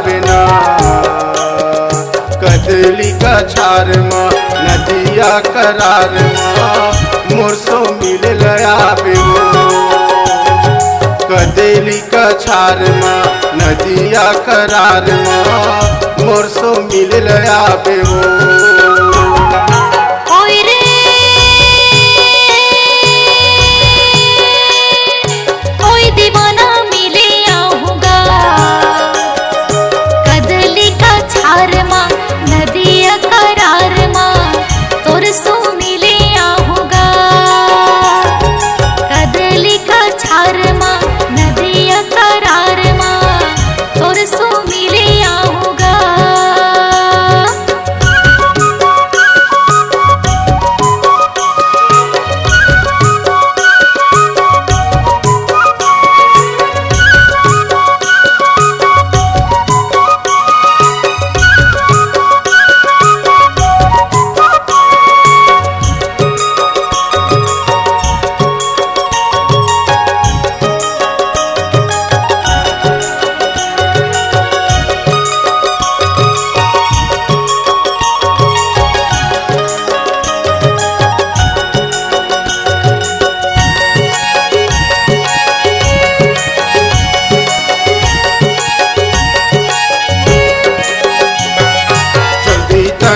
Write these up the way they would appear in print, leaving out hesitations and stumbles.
बिना कदली का छार माँ नदिया करार माँ मोरसो मिल लया बेवो कदली का छार माँ नदिया करार माँ मोरसो मिल लया बेवो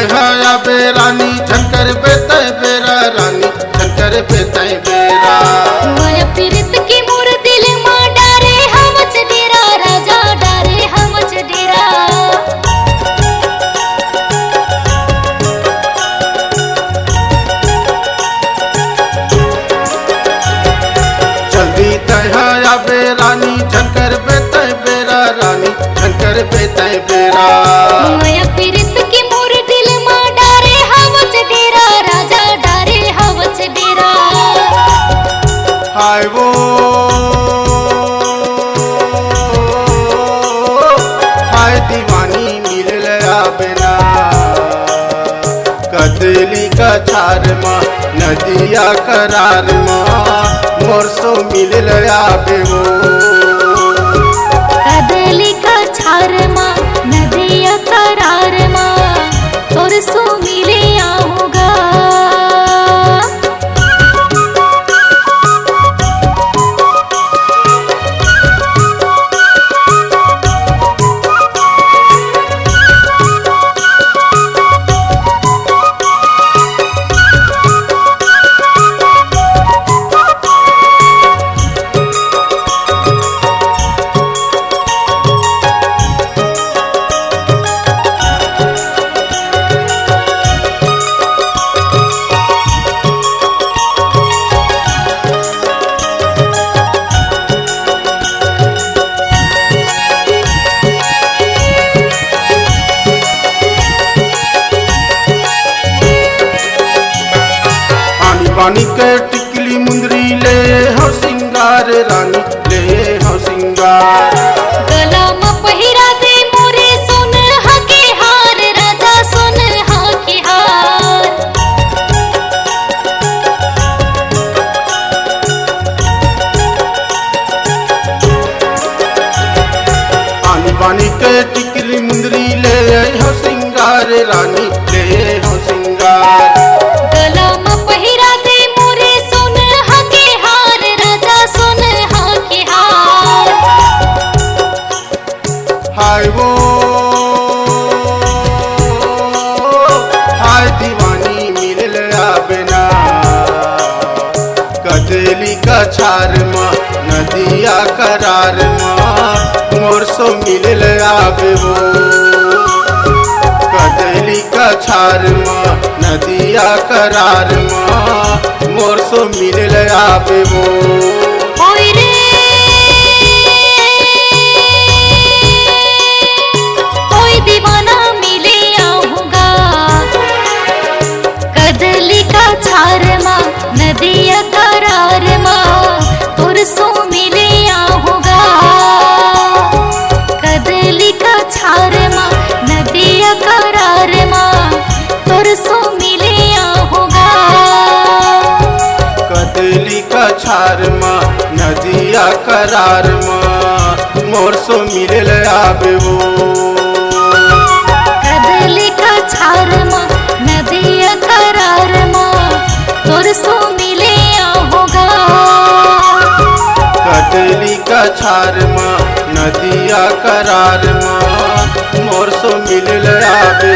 रानी झंकर बेते बेरा रानी झंकर बेते बेरा माया पीरित की मोर दिल मां डारे हमच डेरा राजा डारे हमच डेरा जल्दी तहाया बे रानी झंकर बेते बेरा रानी झंकर बेते बेरा माया पीरित की मोर दिल मां डारे हमच डेरा राजा डारे हमच डेरा हाय वो हाय दीवानी मिल लया बिना कदली का छार माँ नदिया करार माँ मोरसो मिल लया बेवो कदली का छार माँ नदिया करार माँ मोरसो मिले आऊंगा पानी के टिकली मुंदरी ले हो सिंगार रानी ले हो सिंगार गला में पहिरा दे मोरे सोन हके हार राजा सोन हके हार पानी पानी के टिकली मुंदरी ले हो सिंगार रानी ले हो सिंगार गला में पहिरा दे मोरे सोन हके हार राजा सोन हके हार हाय वो हाय दीवानी मिल लया बिना कदली का छार माँ नदिया करार माँ मोरसो मिल लया बेवो कदली का छार माँ नदिया करार माँ मोरसो मिल लया बेवो ओए रे ओए दीवाना मिले आऊंगा कदली का छार माँ नदिया करार माँ तुरसों मिले आऊंगा कदली का छार माँ नदिया करार माँ तुरसों मिले आऊंगा कदली का छार माँ नदिया करार माँ मोरसो मिल लया बेवो। छार माँ नदिया करार माँ मोर सो मिलल आवे